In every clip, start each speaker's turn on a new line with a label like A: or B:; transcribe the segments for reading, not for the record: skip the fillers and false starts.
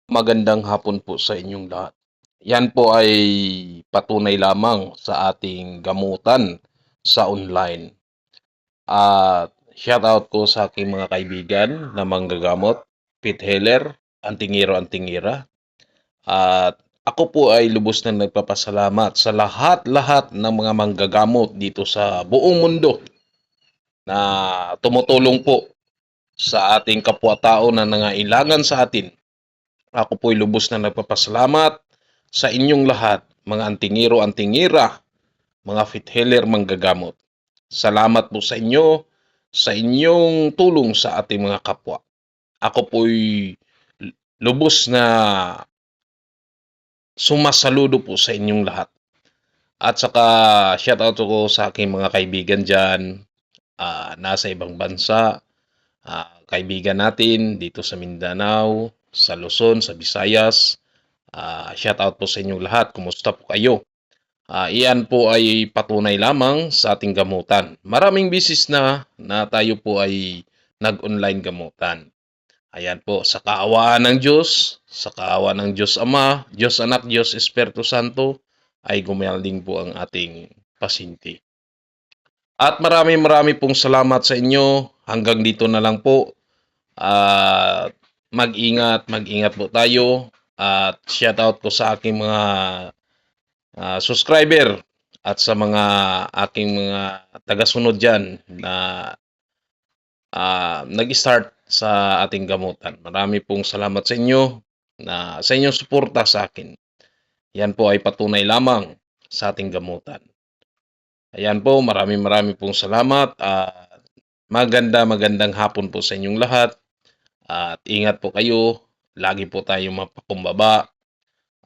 A: Magandang hapon po sa inyong lahat. Yan po ay patunay lamang sa ating gamutan sa online. At shoutout ko sa aking mga kaibigan na manggagamot, pit healer, antingiro-antingira. At ako po ay lubos na nagpapasalamat sa lahat-lahat ng mga manggagamot dito sa buong mundo na tumutulong po sa ating kapwa-tao na nangailangan sa atin. Ako po'y lubos na nagpapasalamat sa inyong lahat, mga antingiro-antingira, mga fit healer manggagamot. Salamat po sa inyo, sa inyong tulong sa ating mga kapwa. Ako po'y lubos na sumasaludo po sa inyong lahat. At saka shoutout ko sa aking mga kaibigan dyan, nasa ibang bansa, kaibigan natin dito sa Mindanao, sa Luzon, sa Visayas. Shoutout po sa inyong lahat. Kumusta po kayo? Iyan po ay patunay lamang sa ating gamutan. Maraming bisis na tayo po ay nag-online gamutan. Ayan po, sa kaawaan ng Diyos, sa kaawaan ng Diyos Ama, Diyos Anak, Diyos Espiritu Santo, ay gumaling po ang ating pasyente. At marami pong salamat sa inyo. Hanggang dito na lang po. Mag-ingat po tayo. At shoutout ko sa aking mga subscriber at sa mga aking mga tagasunod dyan na nag-start sa ating gamutan. Marami pong salamat sa inyo na sa inyong suporta sa akin. Yan po ay patunay lamang sa ating gamutan. Ayan po, marami pong salamat at magandang hapon po sa inyong lahat. At ingat po kayo, lagi po tayong mapakumbaba.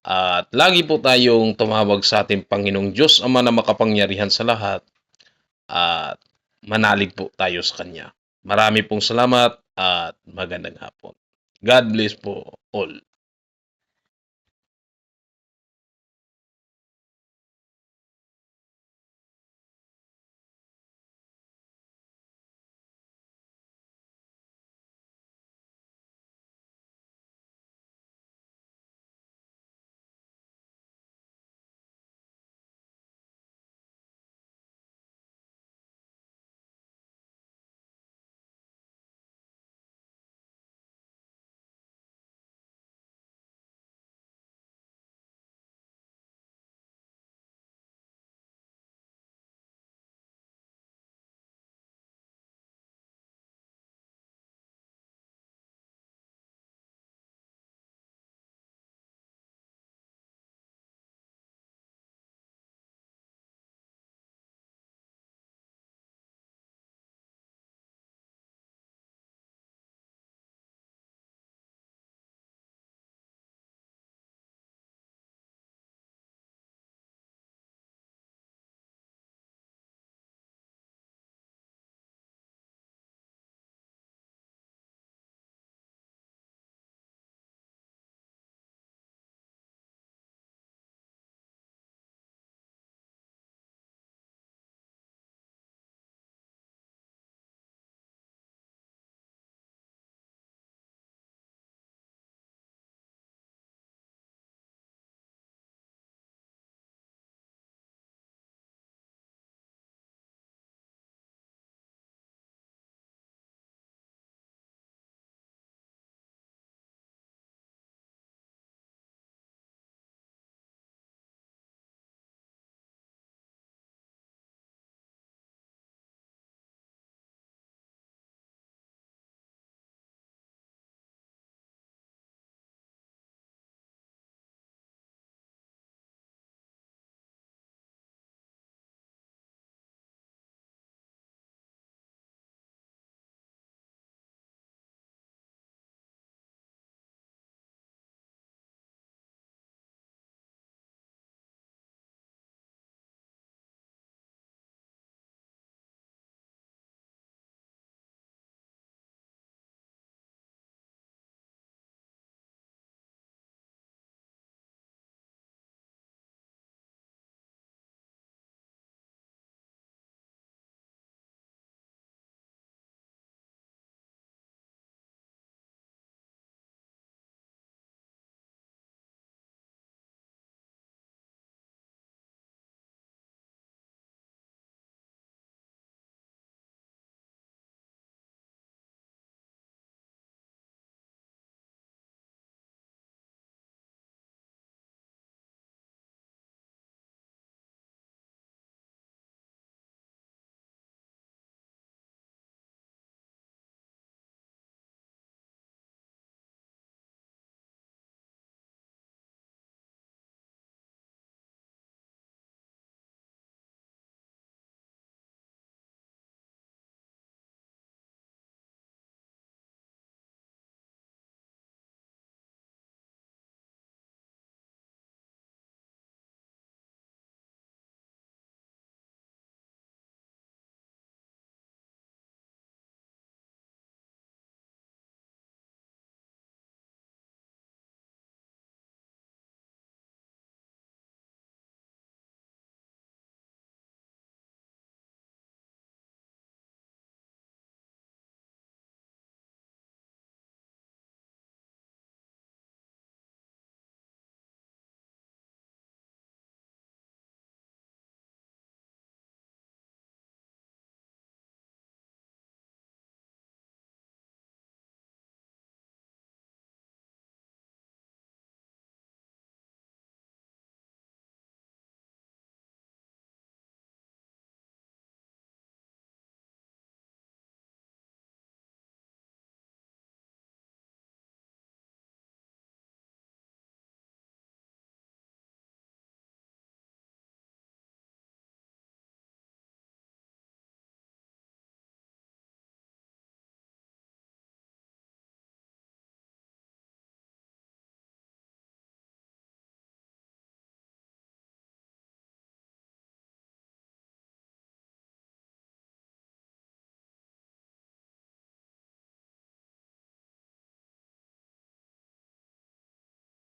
A: At lagi po tayong tumawag sa ating Panginoong Diyos Ama na makapangyarihan sa lahat. At manalig po tayo sa Kanya. Marami pong salamat at magandang hapon. God bless po all.